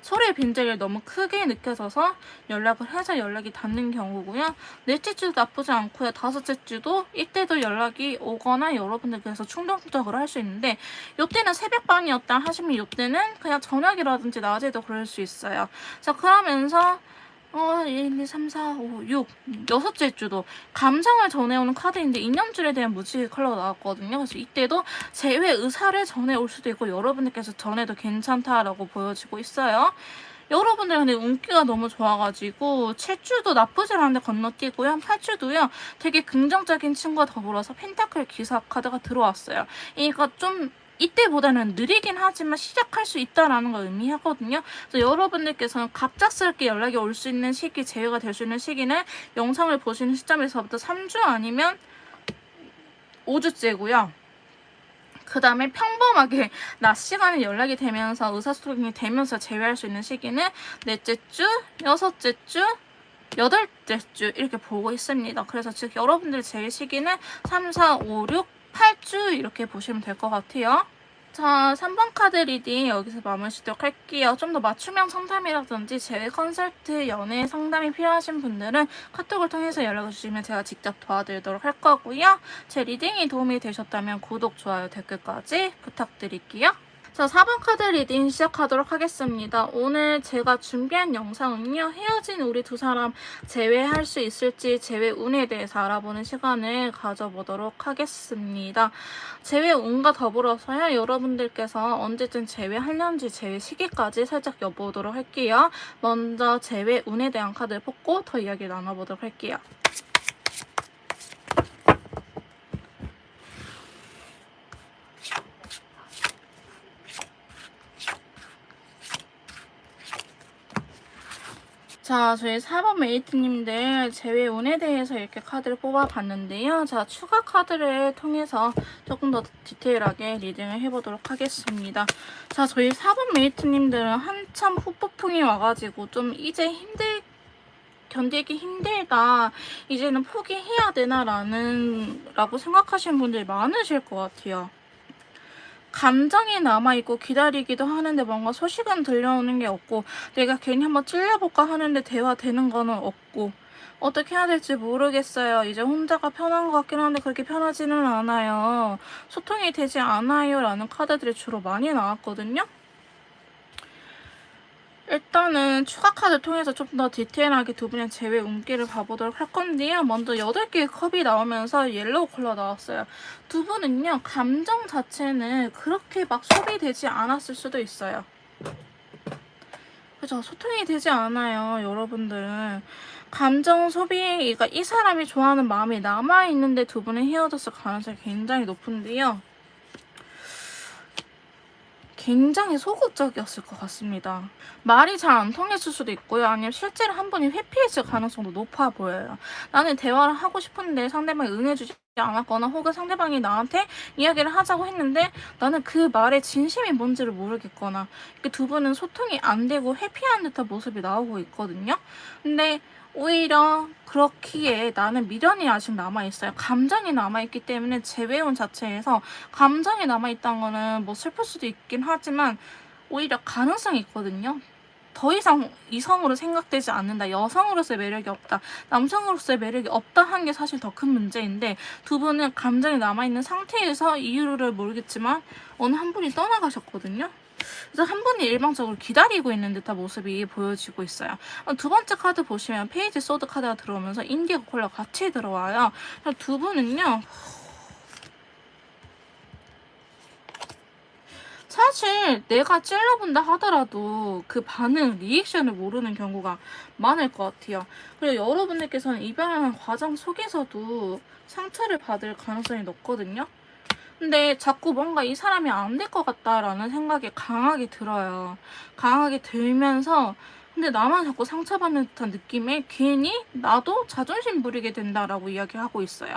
서로의 빈자리를 너무 크게 느껴져서 연락을 해서 연락이 닿는 경우고요. 넷째 주도 나쁘지 않고요. 다섯째 주도 이때도 연락이 오거나 여러분들께서 충동적으로 할 수 있는데 이때는 새벽반이었다 하시면 이때는 그냥 저녁이라든지 낮에도 그럴 수 있어요. 자, 그러면서 1, 2, 3, 4, 5, 6 여섯째 주도 감정을 전해오는 카드인데 인연줄에 대한 무지개 컬러가 나왔거든요. 그래서 이때도 재회 의사를 전해올 수도 있고 여러분들께서 전해도 괜찮다라고 보여지고 있어요. 여러분들 근데 운기가 너무 좋아가지고 7주도 나쁘지 않은데 건너뛰고요. 8주도요. 되게 긍정적인 친구와 더불어서 펜타클 기사 카드가 들어왔어요. 그러니까 좀 이때보다는 느리긴 하지만 시작할 수 있다라는 걸 의미하거든요. 그래서 여러분들께서는 갑작스럽게 연락이 올 수 있는 시기, 제외가 될 수 있는 시기는 영상을 보시는 시점에서부터 3주 아니면 5주째고요. 그 다음에 평범하게 낮 시간에 연락이 되면서 의사소통이 되면서 제외할 수 있는 시기는 넷째 주, 여섯째 주, 여덟째 주 이렇게 보고 있습니다. 그래서 즉 여러분들의 제외 시기는 3, 4, 5, 6, 8주 이렇게 보시면 될 것 같아요. 자, 3번 카드 리딩 여기서 마무리 짓도록 할게요. 좀 더 맞춤형 상담이라든지 제외 컨설트, 연애 상담이 필요하신 분들은 카톡을 통해서 연락을 주시면 제가 직접 도와드리도록 할 거고요. 제 리딩이 도움이 되셨다면 구독, 좋아요, 댓글까지 부탁드릴게요. 자, 4번 카드 리딩 시작하도록 하겠습니다. 오늘 제가 준비한 영상은요. 헤어진 우리 두 사람 재회할 수 있을지 재회 운에 대해서 알아보는 시간을 가져보도록 하겠습니다. 재회 운과 더불어서요. 여러분들께서 언제쯤 재회하려는지 재회 시기까지 살짝 엿보도록 할게요. 먼저 재회 운에 대한 카드를 뽑고 더 이야기를 나눠보도록 할게요. 자, 저희 4번 메이트님들 제외 운에 대해서 이렇게 카드를 뽑아봤는데요. 자, 추가 카드를 통해서 조금 더 디테일하게 리딩을 해보도록 하겠습니다. 자, 저희 4번 메이트님들은 한참 후폭풍이 와가지고 좀 이제 견디기 힘들다. 이제는 포기해야 되나 라고 생각하시는 분들이 많으실 것 같아요. 감정이 남아있고 기다리기도 하는데 뭔가 소식은 들려오는 게 없고 내가 괜히 한번 찔려볼까 하는데 대화되는 거는 없고 어떻게 해야 될지 모르겠어요. 이제 혼자가 편한 것 같긴 한데 그렇게 편하지는 않아요. 소통이 되지 않아요 라는 카드들이 주로 많이 나왔거든요. 일단은 추가 카드 통해서 좀 더 디테일하게 두 분의 제외 운기를 봐보도록 할 건데요. 먼저 8개의 컵이 나오면서 옐로우 컬러 나왔어요. 두 분은요. 감정 자체는 그렇게 막 소비되지 않았을 수도 있어요. 그죠? 소통이 되지 않아요, 여러분들은. 감정 소비, 그러니까 이 사람이 좋아하는 마음이 남아있는데 두 분이 헤어졌을 가능성이 굉장히 높은데요. 굉장히 소극적이었을 것 같습니다. 말이 잘 안 통했을 수도 있고요. 아니면 실제로 한 분이 회피했을 가능성도 높아 보여요. 나는 대화를 하고 싶은데 상대방이 응해주지 않았거나 혹은 상대방이 나한테 이야기를 하자고 했는데 나는 그 말의 진심이 뭔지를 모르겠거나 두 분은 소통이 안 되고 회피하는 듯한 모습이 나오고 있거든요. 근데 오히려 그렇기에 나는 미련이 아직 남아있어요. 감정이 남아있기 때문에 재회운 자체에서 감정이 남아있다는 거는 뭐 슬플 수도 있긴 하지만 오히려 가능성이 있거든요. 더 이상 이성으로 생각되지 않는다. 여성으로서의 매력이 없다. 남성으로서의 매력이 없다 하는 게 사실 더 큰 문제인데 두 분은 감정이 남아있는 상태에서 이유를 모르겠지만 어느 한 분이 떠나가셨거든요. 그래서 한 분이 일방적으로 기다리고 있는 듯한 모습이 보여지고 있어요. 두 번째 카드 보시면 페이지 소드 카드가 들어오면서 인디고 콜라 같이 들어와요. 두 분은요. 사실 내가 찔러본다 하더라도 그 반응, 리액션을 모르는 경우가 많을 것 같아요. 그리고 여러분들께서는 이별하는 과정 속에서도 상처를 받을 가능성이 높거든요. 근데 자꾸 뭔가 이 사람이 안 될 것 같다라는 생각이 강하게 들어요. 강하게 들면서 근데 나만 자꾸 상처받는 듯한 느낌에 괜히 나도 자존심 부리게 된다라고 이야기하고 있어요.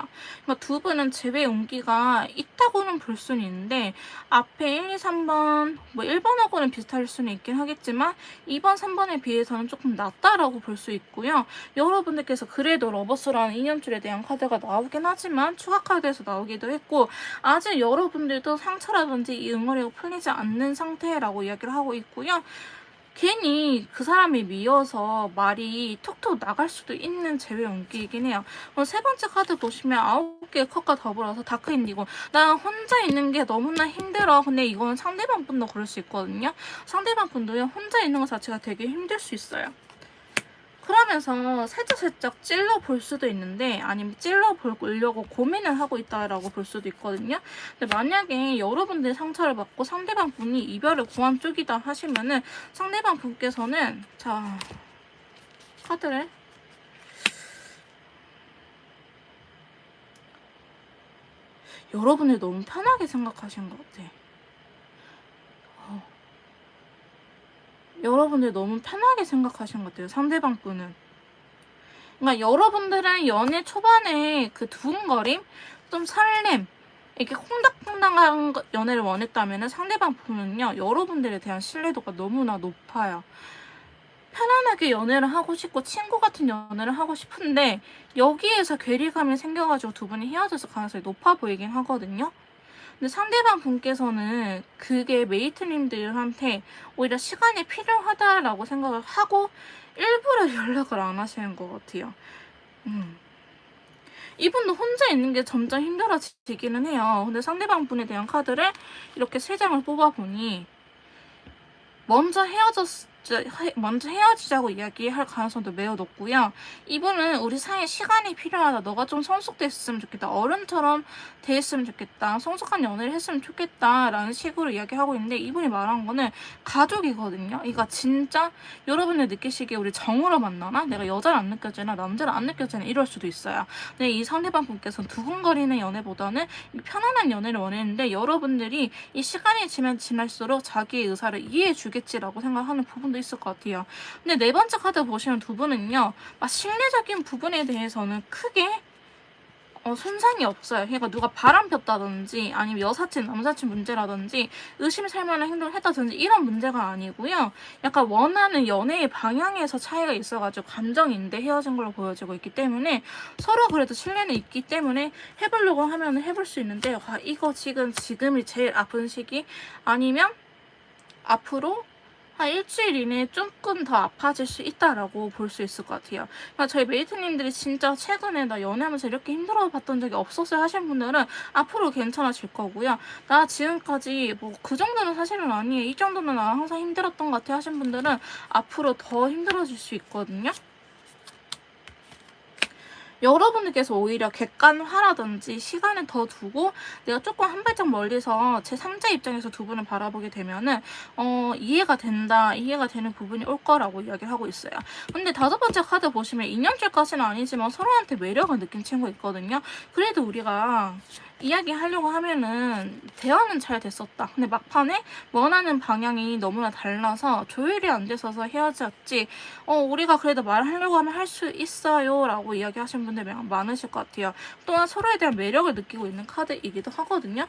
그러니까 두 분은 재회 운기가 있다고는 볼 수는 있는데 앞에 1, 2, 3번 뭐 1번하고는 비슷할 수는 있긴 하겠지만 2번, 3번에 비해서는 조금 낫다라고 볼 수 있고요. 여러분들께서 그래도 러버스라는 인연줄에 대한 카드가 나오긴 하지만 추가 카드에서 나오기도 했고 아직 여러분들도 상처라든지 이 응어리가 풀리지 않는 상태라고 이야기를 하고 있고요. 괜히 그 사람이 미워서 말이 톡톡 나갈 수도 있는 재회 운기이긴 해요. 세 번째 카드 보시면 9개의 컵과 더불어서 다크 인디고 나 혼자 있는 게 너무나 힘들어. 근데 이거는 상대방 분도 그럴 수 있거든요. 상대방 분도요. 혼자 있는 것 자체가 되게 힘들 수 있어요. 그러면서 살짝살짝 찔러볼 수도 있는데 아니면 찔러보려고 고민을 하고 있다라고 볼 수도 있거든요. 근데 만약에 여러분들이 상처를 받고 상대방 분이 이별을 구한 쪽이다 하시면은 상대방 분께서는 자 카드를 여러분을 너무 편하게 생각하신 것 같아. 여러분들 너무 편하게 생각하신 것 같아요. 상대방 분은. 그러니까 여러분들은 연애 초반에 그 두근거림, 좀 설렘, 이렇게 콩닥콩닥한 연애를 원했다면 상대방 분은요. 여러분들에 대한 신뢰도가 너무나 높아요. 편안하게 연애를 하고 싶고 친구 같은 연애를 하고 싶은데 여기에서 괴리감이 생겨가지고 두 분이 헤어졌을 가능성이 높아 보이긴 하거든요. 근데 상대방 분께서는 그게 메이트님들한테 오히려 시간이 필요하다라고 생각을 하고 일부러 연락을 안 하시는 것 같아요. 이분도 혼자 있는 게 점점 힘들어지기는 해요. 근데 상대방 분에 대한 카드를 이렇게 3장을 뽑아보니 먼저 헤어지자고 이야기할 가능성도 매우 높고요. 이분은 우리 사이에 시간이 필요하다. 너가 좀 성숙됐으면 좋겠다. 어른처럼 대했으면 좋겠다. 성숙한 연애를 했으면 좋겠다. 라는 식으로 이야기하고 있는데 이분이 말한 거는 가족이거든요. 이거 진짜 여러분들 느끼시기에 우리 정으로 만나나? 내가 여자를 안 느껴지나? 남자를 안 느껴지나? 이럴 수도 있어요. 근데 이 상대방 분께서는 두근거리는 연애보다는 편안한 연애를 원했는데 여러분들이 이 시간이 지면 지날수록 자기의 의사를 이해해 주겠지라고 생각하는 부분도 있을 것 같아요. 근데 네 번째 카드 보시면 두 분은요, 신뢰적인 부분에 대해서는 크게 손상이 없어요. 그러니까 누가 바람 폈다든지 아니면 여사친, 남사친 문제라든지 의심살 만한 행동을 했다든지 이런 문제가 아니고요. 약간 원하는 연애의 방향에서 차이가 있어가지고 감정인데 헤어진 걸로 보여지고 있기 때문에 서로 그래도 신뢰는 있기 때문에 해보려고 하면 해볼 수 있는데 이거 지금이 제일 아픈 시기 아니면 앞으로 한 일주일 이내에 조금 더 아파질 수 있다라고 볼 수 있을 것 같아요. 그러니까 저희 메이트님들이 진짜 최근에 나 연애하면서 이렇게 힘들어 봤던 적이 없었어요 하시는 분들은 앞으로 괜찮아질 거고요. 나 지금까지 뭐 그 정도는 사실은 아니에요. 이 정도는 나 항상 힘들었던 것 같아 하시는 분들은 앞으로 더 힘들어질 수 있거든요. 여러분들께서 오히려 객관화라든지 시간을 더 두고 내가 조금 한 발짝 멀리서 제 3자 입장에서 두 분을 바라보게 되면은 이해가 된다, 이해가 되는 부분이 올 거라고 이야기를 하고 있어요. 근데 5번째 카드 보시면 인연줄까지는 아니지만 서로한테 매력을 느낀 친구 있거든요. 그래도 우리가 이야기하려고 하면은 대화는 잘 됐었다. 근데 막판에 원하는 방향이 너무나 달라서 조율이 안 됐어서 헤어졌지. 우리가 그래도 말하려고 하면 할 수 있어요 라고 이야기하시는 분들 많으실 것 같아요. 또한 서로에 대한 매력을 느끼고 있는 카드이기도 하거든요.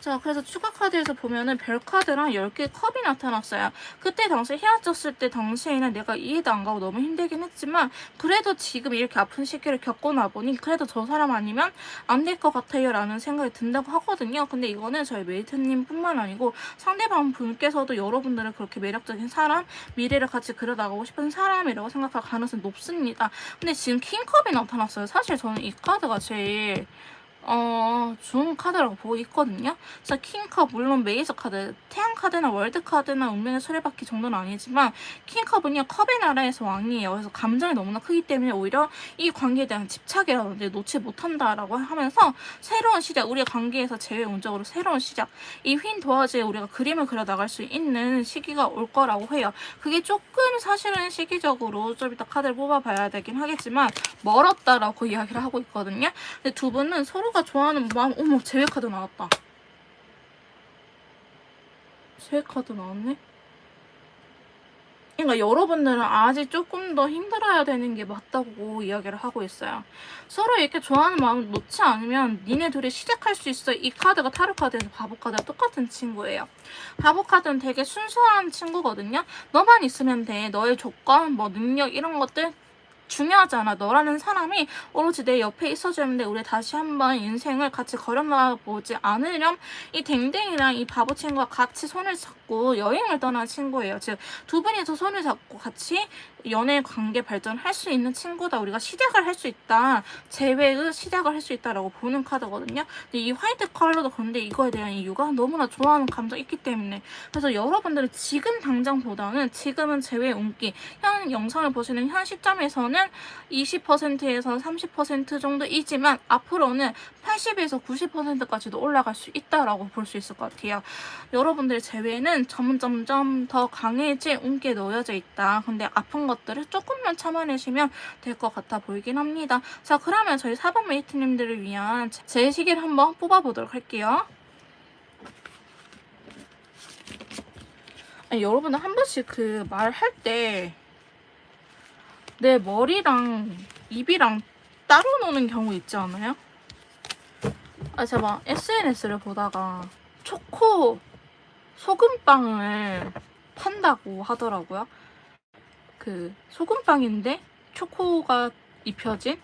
자, 그래서 추가 카드에서 보면은 별 카드랑 10개의 컵이 나타났어요. 그때 당시 헤어졌을 때 당시에는 내가 이해도 안 가고 너무 힘들긴 했지만 그래도 지금 이렇게 아픈 시기를 겪고 나보니 그래도 저 사람 아니면 안 될 것 같아요 라는 생각이 든다고 하거든요. 근데 이거는 저희 메이트님 뿐만 아니고 상대방 분께서도 여러분들은 그렇게 매력적인 사람, 미래를 같이 그려나가고 싶은 사람이라고 생각할 가능성이 높습니다. 근데 지금 킹컵이 나타났어요. 사실 저는 이 카드가 제일 좋은 카드라고 보고 있거든요. 그래서 킹컵, 물론 메이저 카드, 태양 카드나 월드 카드나 운명의 수레바퀴 정도는 아니지만 킹컵은요, 컵의 나라에서 왕이에요. 그래서 감정이 너무나 크기 때문에 오히려 이 관계에 대한 집착이라든지 놓지 못한다라고 하면서 새로운 시작, 우리의 관계에서 제외 운적으로 새로운 시작, 이 휜 도화지에 우리가 그림을 그려 나갈 수 있는 시기가 올 거라고 해요. 그게 조금 사실은 시기적으로 좀 이따 카드를 뽑아봐야 되긴 하겠지만 멀었다라고 이야기를 하고 있거든요. 근데 두 분은 서로가 좋아하는 마음, 어머, 제외 카드 나왔다. 제외 카드 나왔네? 그러니까 여러분들은 아직 조금 더 힘들어야 되는 게 맞다고 이야기를 하고 있어요. 서로 이렇게 좋아하는 마음을 놓지 않으면 니네 둘이 시작할 수 있어. 이 카드가 타로 카드에서 바보 카드와 똑같은 친구예요. 바보 카드는 되게 순수한 친구거든요. 너만 있으면 돼. 너의 조건, 뭐 능력 이런 것들 중요하지 않아. 너라는 사람이 오로지 내 옆에 있어주는데 우리 다시 한번 인생을 같이 걸어나보지 않으렴. 이 댕댕이랑 이 바보 친구가 같이 손을 잡고 여행을 떠난 친구예요. 즉 두 분이서 손을 잡고 같이 연애 관계 발전할 수 있는 친구다. 우리가 시작을 할 수 있다. 재회의 시작을 할 수 있다라고 보는 카드거든요. 근데 이 화이트 컬러도 그런데 이거에 대한 이유가 너무나 좋아하는 감정이 있기 때문에. 그래서 여러분들은 지금 당장보다는 지금은 재회 운기, 현 영상을 보시는 현 시점에서는 20%에서 30% 정도이지만 앞으로는 80에서 90%까지도 올라갈 수 있다라고 볼 수 있을 것 같아요. 여러분들의 재회는 점점 더 강해질 운기에 놓여져 있다. 근데 아픈 것들을 조금만 참아내시면 될 것 같아 보이긴 합니다. 자, 그러면 저희 4번 메이트님들을 위한 제 시기를 한번 뽑아보도록 할게요. 아니, 여러분들 한 번씩 그 말할 때 내 머리랑 입이랑 따로 노는 경우 있지 않아요? 제가 SNS를 보다가 초코 소금빵을 판다고 하더라고요. 그 소금빵인데 초코가 입혀진?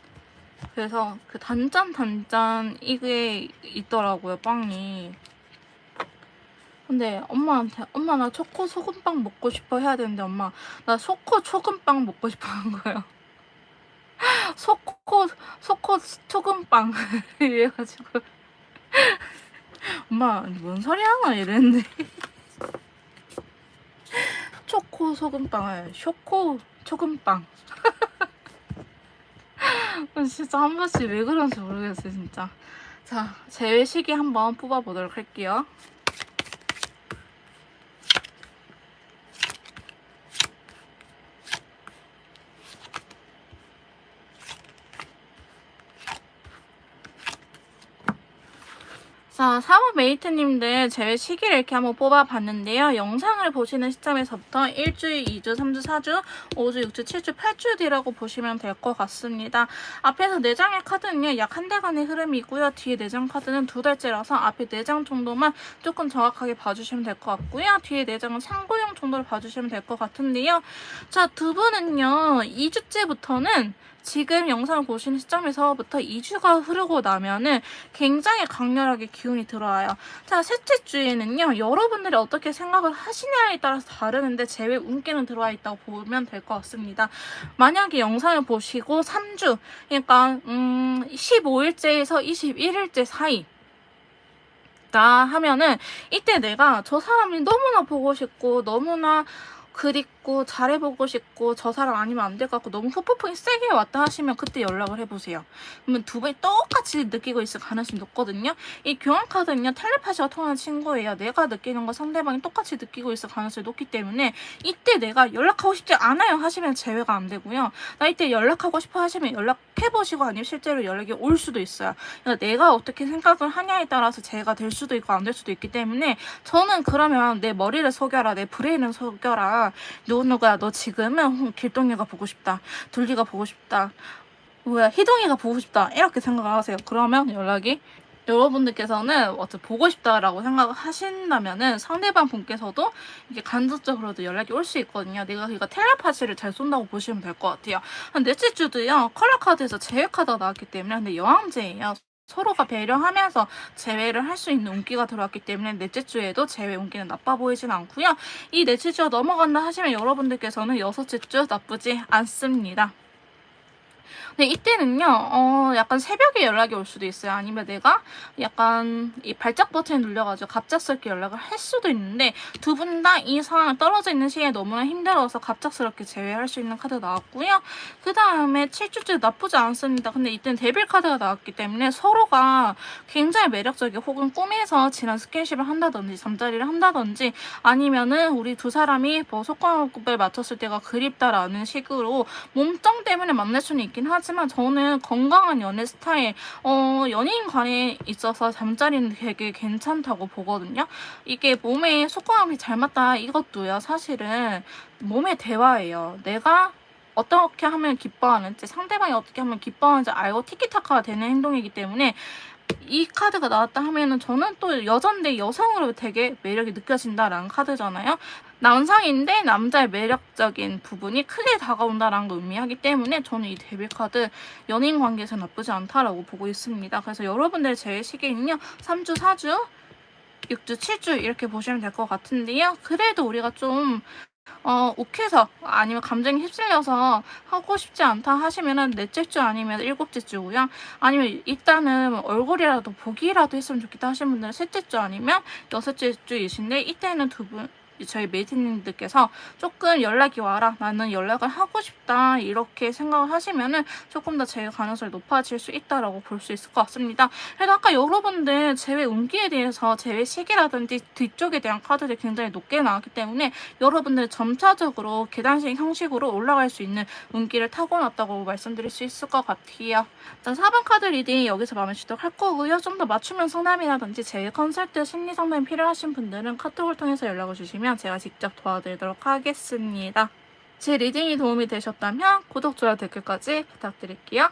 그래서 그 단짠 이게 있더라고요, 빵이. 근데 엄마한테 엄마 나 초코 소금빵 먹고 싶어 해야 되는데 엄마 나 초코 소금빵 먹고 싶어 하는 거예요. 초코 소금빵 이래가지고 엄마 뭔 소리 하나 이랬는데 초코 소금빵을 쇼코 소금빵 진짜 한 번씩 왜 그런지 모르겠어요 진짜. 자, 제외 시기 한번 뽑아보도록 할게요. 자, 4번 메이트님들 제외 시기를 이렇게 한번 뽑아봤는데요. 영상을 보시는 시점에서부터 1주, 2주, 3주, 4주, 5주, 6주, 7주, 8주 뒤라고 보시면 될 것 같습니다. 앞에서 4장의 카드는요. 약 한 달간의 흐름이고요. 뒤에 4장 카드는 2달째라서 앞에 4장 정도만 조금 정확하게 봐주시면 될 것 같고요. 뒤에 4장은 참고용 정도로 봐주시면 될 것 같은데요. 자, 두 분은요. 2주째부터는 지금 영상을 보시는 시점에서부터 2주가 흐르고 나면은 굉장히 강렬하게 기운이 들어와요. 자, 셋째 주에는요, 여러분들이 어떻게 생각을 하시냐에 따라서 다르는데 제외 운기는 들어와 있다고 보면 될 것 같습니다. 만약에 영상을 보시고 3주, 그러니까 15일째에서 21일째 사이 다 하면은 이때 내가 저 사람이 너무나 보고 싶고 너무나 그립고 싶고 잘해보고 싶고 저 사람 아니면 안 될 것 같고 너무 후폭풍이 세게 왔다 하시면 그때 연락을 해보세요. 그러면 두 분이 똑같이 느끼고 있을 가능성이 높거든요. 이 교환 카드는요, 텔레파시가 통하는 친구예요. 내가 느끼는 거 상대방이 똑같이 느끼고 있을 가능성이 높기 때문에 이때 내가 연락하고 싶지 않아요 하시면 제외가 안 되고요. 나 이때 연락하고 싶어 하시면 연락해보시고 아니면 실제로 연락이 올 수도 있어요. 그러니까 내가 어떻게 생각을 하냐에 따라서 제가 될 수도 있고 안 될 수도 있기 때문에 저는 그러면 내 머리를 속여라, 내 브레인을 속여라. 누구누가 너 지금은 길동이가 보고 싶다, 둘리가 보고 싶다, 뭐야 희동이가 보고 싶다 이렇게 생각을 하세요. 그러면 연락이 여러분들께서는 어떻게 보고 싶다라고 생각을 하신다면은 상대방 분께서도 이게 간접적으로도 연락이 올 수 있거든요. 내가 그러니까 텔레파시를 잘 쏜다고 보시면 될 것 같아요. 넷째주도요, 컬러 카드에서 제외 카드가 나왔기 때문에 근데 여왕제예요. 서로가 배려하면서 제외를 할 수 있는 운기가 들어왔기 때문에 넷째 주에도 제외 운기는 나빠 보이진 않고요. 이 넷째 주가 넘어간다 하시면 여러분들께서는 여섯째 주 나쁘지 않습니다. 근데 이때는요, 약간 새벽에 연락이 올 수도 있어요. 아니면 내가 약간 이 발작 버튼을 눌려가지고 갑작스럽게 연락을 할 수도 있는데 두 분 다 이 상황 떨어져 있는 시기에 너무나 힘들어서 갑작스럽게 제외할 수 있는 카드 나왔고요. 그 다음에 7주째 나쁘지 않습니다. 근데 이때는 데빌 카드가 나왔기 때문에 서로가 굉장히 매력적이고 혹은 꿈에서 지난 스킨십을 한다든지 잠자리를 한다든지 아니면은 우리 두 사람이 뭐 속궁합을 맞췄을 때가 그립다라는 식으로 몸정 때문에 만날 수는 있긴 하지만 저는 건강한 연애 스타일, 연인 간에 있어서 잠자리는 되게 괜찮다고 보거든요. 이게 몸에 속궁합이 잘 맞다 이것도요, 사실은 몸의 대화예요. 내가 어떻게 하면 기뻐하는지, 상대방이 어떻게 하면 기뻐하는지 알고 티키타카가 되는 행동이기 때문에 이 카드가 나왔다 하면은 저는 또 여잔데 여성으로 되게 매력이 느껴진다라는 카드잖아요. 남성인데 남자의 매력적인 부분이 크게 다가온다라는 걸 의미하기 때문에 저는 이 데빌 카드 연인 관계에서 나쁘지 않다라고 보고 있습니다. 그래서 여러분들 제 시기는요, 3주, 4주, 6주, 7주 이렇게 보시면 될 것 같은데요. 그래도 우리가 좀 욱해서 아니면 감정에 휩쓸려서 하고 싶지 않다 하시면은 넷째 주 아니면 일곱째 주고요. 아니면 일단은 얼굴이라도 보기라도 했으면 좋겠다 하시는 분들은 셋째 주 아니면 여섯째 주이신데 이때는 두 분, 저희 메이트님들께서 조금 연락이 와라, 나는 연락을 하고 싶다 이렇게 생각을 하시면은 조금 더 제외 가능성이 높아질 수 있다라고 볼 수 있을 것 같습니다. 그래도 아까 여러분들 제외 운기에 대해서 제외 시기라든지 뒤쪽에 대한 카드들이 굉장히 높게 나왔기 때문에 여러분들 점차적으로 계단식 형식으로 올라갈 수 있는 운기를 타고났다고 말씀드릴 수 있을 것 같아요. 자, 4번 카드 리딩 여기서 마무리 짓도록 할 거고요. 좀 더 맞춤형 상담이라든지 제외 컨설트 심리 상담이 필요하신 분들은 카톡을 통해서 연락을 주시면 제가 직접 도와드리도록 하겠습니다. 제 리딩이 도움이 되셨다면 구독, 좋아요, 댓글까지 부탁드릴게요.